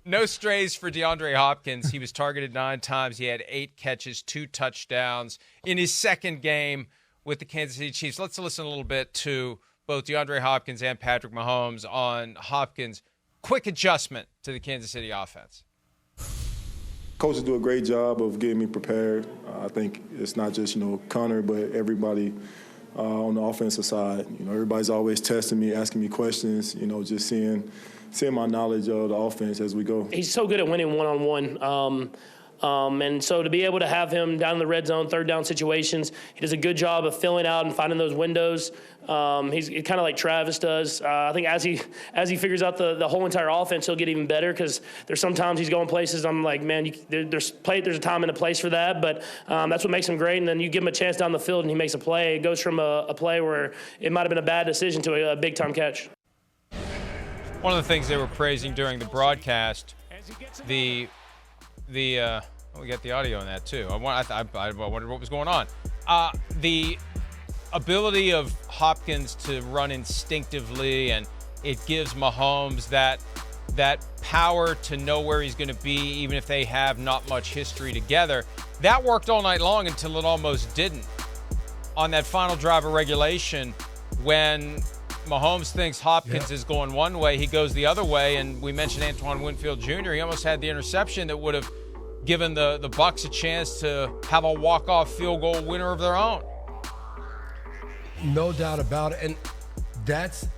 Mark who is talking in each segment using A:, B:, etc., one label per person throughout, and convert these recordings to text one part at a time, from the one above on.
A: No strays for DeAndre Hopkins. He was targeted 9 times. He had 8 catches, 2 touchdowns in his second game with the Kansas City Chiefs. Let's listen a little bit to both DeAndre Hopkins and Patrick Mahomes on Hopkins' quick adjustment to the Kansas City offense.
B: Coaches do a great job of getting me prepared. I think it's not just, Connor, but everybody on the offensive side. Everybody's always testing me, asking me questions, just seeing my knowledge of the offense as we go. He's
C: so good at winning one-on-one. And so to be able to have him down in the red zone, third down situations, he does a good job of filling out and finding those windows. He's kind of like Travis does. I think as he figures out the whole entire offense, he'll get even better because there's sometimes he's going places I'm like, man, there's a time and a place for that, but that's what makes him great. And then you give him a chance down the field and he makes a play. It goes from a play where it might have been a bad decision to a big-time catch.
A: One of the things they were praising during the broadcast, we got the audio on that too. I wondered what was going on. The ability of Hopkins to run instinctively, and it gives Mahomes that power to know where he's going to be, even if they have not much history together. That worked all night long until it almost didn't. On that final drive of regulation, when Mahomes thinks Hopkins is going one way, he goes the other way, and we mentioned Antoine Winfield Jr. He almost had the interception that would have given the Bucs a chance to have a walk-off field goal winner of their own.
D: No doubt about it, and that's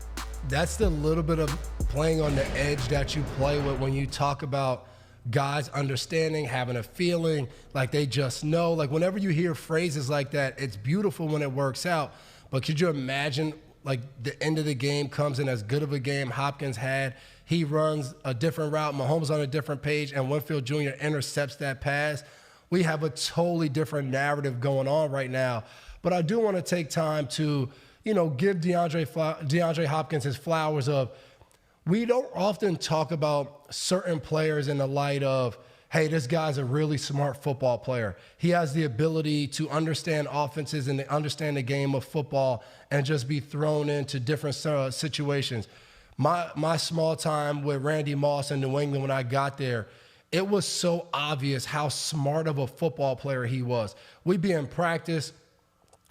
D: the little bit of playing on the edge that you play with when you talk about guys understanding, having a feeling, like they just know. Like whenever you hear phrases like that, it's beautiful when it works out, but could you imagine like the end of the game comes in as good of a game Hopkins had? He runs a different route, Mahomes on a different page, and Winfield Jr. intercepts that pass. We have a totally different narrative going on right now. But I do want to take time to, give DeAndre Hopkins his flowers of, we don't often talk about certain players in the light of, hey, this guy's a really smart football player. He has the ability to understand offenses and to understand the game of football and just be thrown into different situations. My small time with Randy Moss in New England when I got there, it was so obvious how smart of a football player he was. We'd be in practice,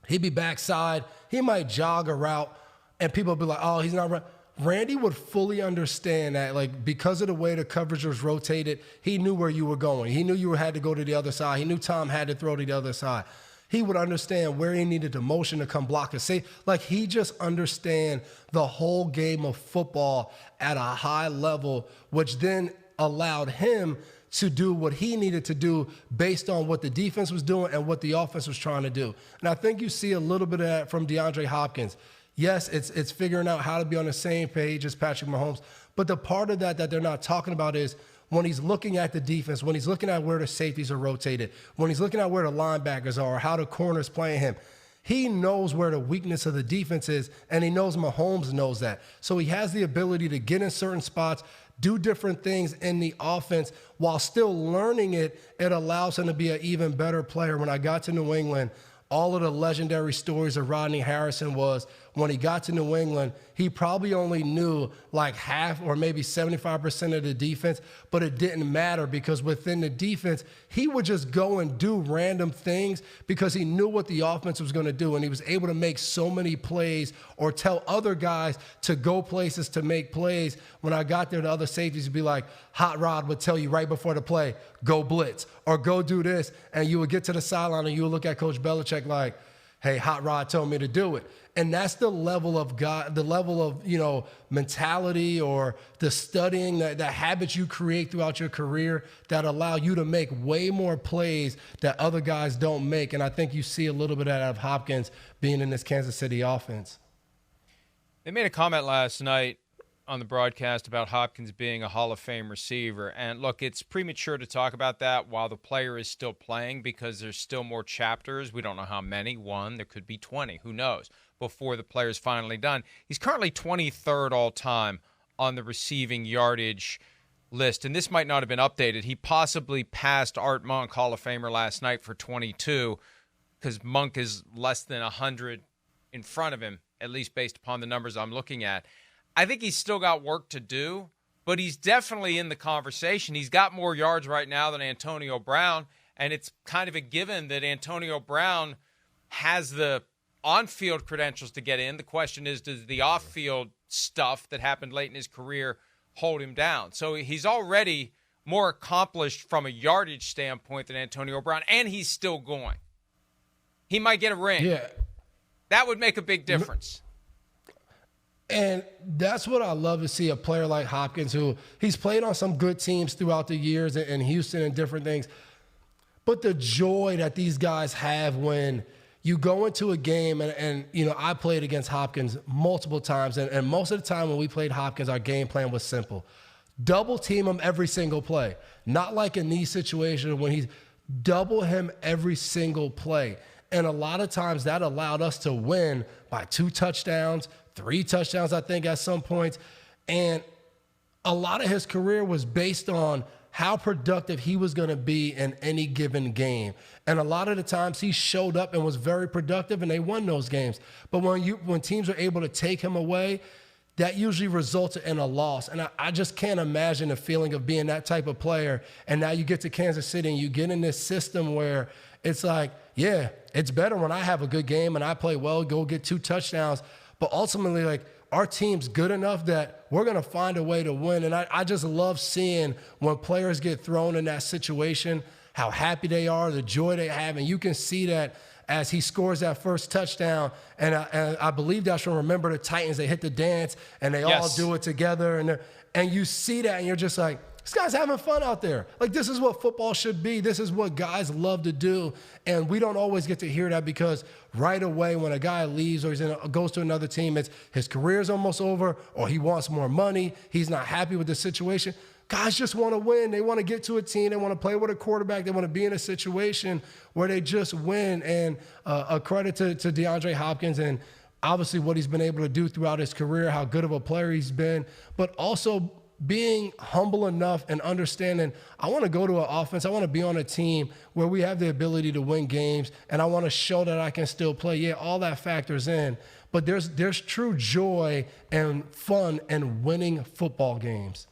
D: he'd be backside, he might jog a route, and people would be like, oh, he's not right. Randy would fully understand that, like, because of the way the coverage was rotated, he knew where you were going. He knew you had to go to the other side. He knew Tom had to throw to the other side. He would understand where he needed to motion to come block and say, like, he just understand the whole game of football at a high level, which then allowed him to do what he needed to do based on what the defense was doing and what the offense was trying to do. And I think you see a little bit of that from DeAndre Hopkins. Yes, it's figuring out how to be on the same page as Patrick Mahomes, but the part of that they're not talking about is when he's looking at the defense, when he's looking at where the safeties are rotated, when he's looking at where the linebackers are, how the corner's playing him, he knows where the weakness of the defense is, and he knows Mahomes knows that. So he has the ability to get in certain spots, do different things in the offense while still learning it. It allows him to be an even better player. When I got to New England, all of the legendary stories of Rodney Harrison was when he got to New England, he probably only knew like half or maybe 75% of the defense, but it didn't matter because within the defense, he would just go and do random things because he knew what the offense was going to do, and he was able to make so many plays or tell other guys to go places to make plays. When I got there, the other safeties would be like, Hot Rod would tell you right before the play, go blitz or go do this, and you would get to the sideline and you would look at Coach Belichick like, hey, Hot Rod told me to do it. And that's the level of mentality or the studying, the habits you create throughout your career that allow you to make way more plays that other guys don't make. And I think you see a little bit out of Hopkins being in this Kansas City offense.
A: They made a comment last night on the broadcast about Hopkins being a Hall of Fame receiver. And look, it's premature to talk about that while the player is still playing because there's still more chapters. We don't know how many. One, there could be 20. Who knows? Before the player's finally done. He's currently 23rd all-time on the receiving yardage list, and this might not have been updated. He possibly passed Art Monk, Hall of Famer, last night for 22 because Monk is less than 100 in front of him, at least based upon the numbers I'm looking at. I think he's still got work to do, but he's definitely in the conversation. He's got more yards right now than Antonio Brown, and it's kind of a given that Antonio Brown has the on-field credentials to get in. The question is, does the off-field stuff that happened late in his career hold him down? So he's already more accomplished from a yardage standpoint than Antonio Brown, and he's still going. He might get a ring.
D: Yeah.
A: That would make a big difference.
D: And that's what I love to see, a player like Hopkins, who he's played on some good teams throughout the years in Houston and different things. But the joy that these guys have when you go into a game, and you know, I played against Hopkins multiple times, and most of the time when we played Hopkins, our game plan was simple. Double team him every single play. Not like in these situations when he's double him every single play. And a lot of times that allowed us to win by 2 touchdowns, 3 touchdowns, I think, at some points. And a lot of his career was based on how productive he was going to be in any given game. And a lot of the times he showed up and was very productive, and they won those games. But when teams are able to take him away, that usually resulted in a loss. And I just can't imagine the feeling of being that type of player. And now you get to Kansas City and you get in this system where it's like, yeah, it's better when I have a good game and I play well, go get 2 touchdowns. But ultimately, like, our team's good enough that we're going to find a way to win. And I just love seeing when players get thrown in that situation, how happy they are, the joy they have. And you can see that as he scores that first touchdown. And I believe that's from Remember the Titans. They hit the dance, and they all do it together. And you see that, and you're just like, this guy's having fun out there. Like, this is what football should be. This is what guys love to do. And we don't always get to hear that, because right away when a guy leaves or goes to another team, it's his career's almost over, or he wants more money. He's not happy with the situation. Guys just want to win. They want to get to a team. They want to play with a quarterback. They want to be in a situation where they just win. And a credit to DeAndre Hopkins and obviously what he's been able to do throughout his career, how good of a player he's been, but also being humble enough and understanding, I want to go to an offense. I want to be on a team where we have the ability to win games, and I want to show that I can still play. Yeah, all that factors in. But there's true joy and fun in winning football games.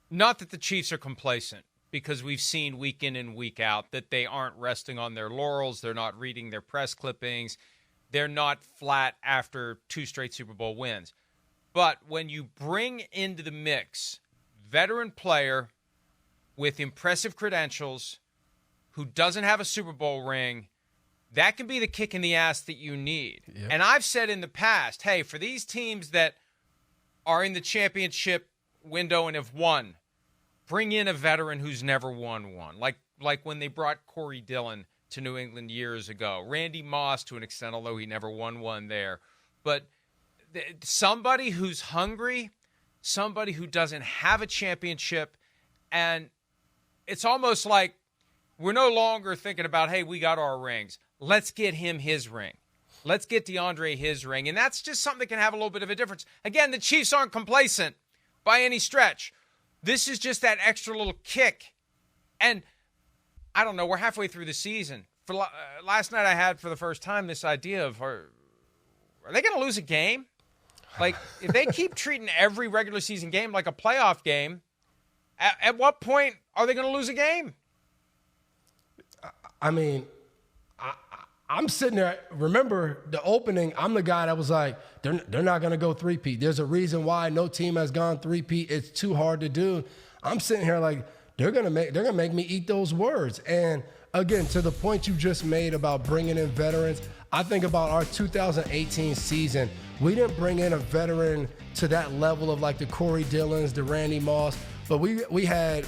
A: Not that the Chiefs are complacent, because we've seen week in and week out that they aren't resting on their laurels. They're not reading their press clippings. They're not flat after 2 straight Super Bowl wins. But when you bring into the mix veteran player with impressive credentials who doesn't have a Super Bowl ring, that can be the kick in the ass that you need. Yep. And I've said in the past, hey, for these teams that are in the championship window and have won, bring in a veteran who's never won one. Like when they brought Corey Dillon to New England years ago. Randy Moss to an extent, although he never won one there. But somebody who's hungry, somebody who doesn't have a championship, and it's almost like we're no longer thinking about, hey, we got our rings. Let's get him his ring. Let's get DeAndre his ring. And that's just something that can have a little bit of a difference. Again, the Chiefs aren't complacent by any stretch. This is just that extra little kick. And I don't know, we're halfway through the season. Last night I had for the first time this idea of, are they going to lose a game? Like, if they keep treating every regular season game like a playoff game, at what point are they going to lose a game?
D: I mean, I'm sitting there. Remember the opening, I'm the guy that was like, they're not going to go three-peat. There's a reason why no team has gone three-peat. It's too hard to do. I'm sitting here like, they're going to make me eat those words. And again, to the point you just made about bringing in veterans, I think about our 2018 season. We didn't bring in a veteran to that level of like the Corey Dillons, the Randy Moss, but we had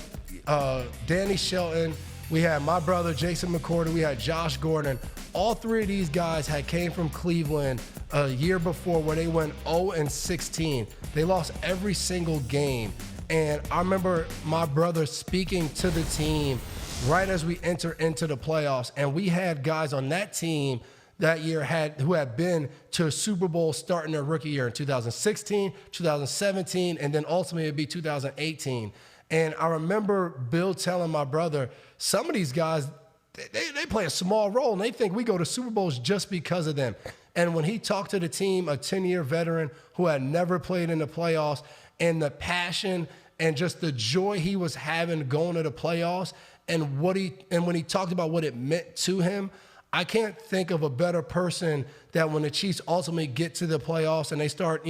D: Danny Shelton, we had my brother Jason McCourty, we had Josh Gordon. All 3 of these guys came from Cleveland a year before, where they went 0-16. They lost every single game. And I remember my brother speaking to the team right as we enter into the playoffs, and we had guys on that team that year who had been to a Super Bowl starting their rookie year in 2016, 2017, and then ultimately it'd be 2018. And I remember Bill telling my brother, some of these guys, they play a small role, and they think we go to Super Bowls just because of them. And when he talked to the team, a 10-year veteran who had never played in the playoffs, and the passion and just the joy he was having going to the playoffs and when he talked about what it meant to him, I can't think of a better person that when the Chiefs ultimately get to the playoffs and they start,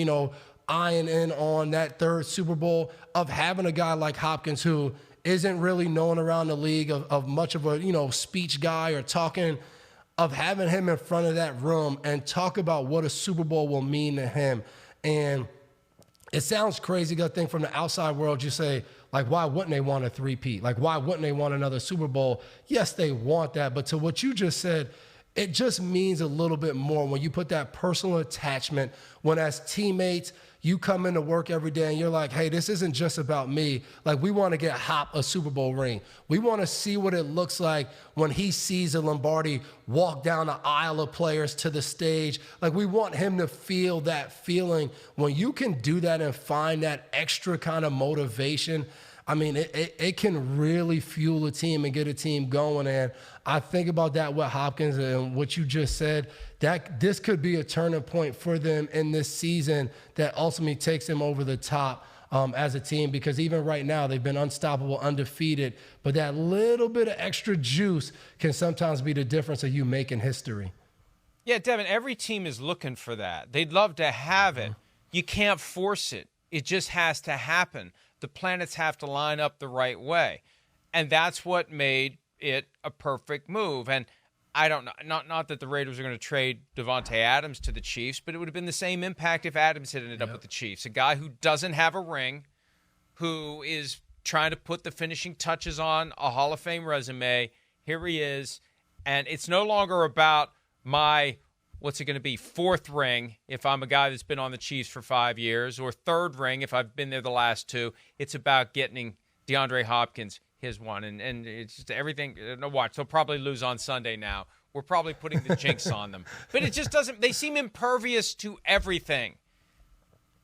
D: eyeing in on that third Super Bowl, of having a guy like Hopkins who isn't really known around the league of much of a, speech guy or talking, of having him in front of that room and talk about what a Super Bowl will mean to him. And it sounds crazy, I think, from the outside world, you say, like, why wouldn't they want a three-peat? Like, why wouldn't they want another Super Bowl? Yes, they want that. But to what you just said, it just means a little bit more when you put that personal attachment, when as teammates, you come into work every day and you're like, hey, this isn't just about me. Like, we want to get Hop a Super Bowl ring. We want to see what it looks like when he sees a Lombardi walk down the aisle of players to the stage. Like, we want him to feel that feeling. When you can do that and find that extra kind of motivation, I mean, it can really fuel a team and get a team going. And I think about that with Hopkins and what you just said, that this could be a turning point for them in this season that ultimately takes them over the top as a team, because even right now they've been unstoppable, undefeated, but that little bit of extra juice can sometimes be the difference of you making history.
A: Yeah, Devin, every team is looking for that. They'd love to have it. You can't force it. It just has to happen. The planets have to line up the right way. And that's what made it a perfect move. And I don't know, not that the Raiders are going to trade Devontae Adams to the Chiefs, but it would have been the same impact if Adams had ended up with the Chiefs. A guy who doesn't have a ring, who is trying to put the finishing touches on a Hall of Fame resume. Here he is. And it's no longer about my, what's it going to be, fourth ring if I'm a guy that's been on the Chiefs for 5 years, or third ring if I've been there the last 2. It's about getting DeAndre Hopkins his one. And it's just everything. No, watch, they'll probably lose on Sunday now. We're probably putting the jinx on them. But it just doesn't – they seem impervious to everything.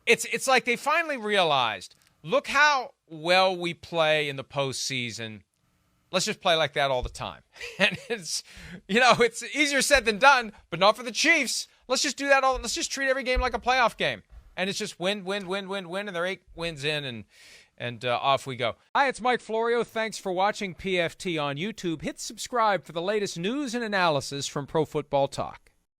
A: It's like they finally realized, look how well we play in the postseason. Let's just play like that all the time. And it's easier said than done, but not for the Chiefs. Let's just do that let's just treat every game like a playoff game. And it's just win, and they're 8 wins in, and off we go. Hi, it's Mike Florio. Thanks for watching PFT on YouTube. Hit subscribe for the latest news and analysis from Pro Football Talk.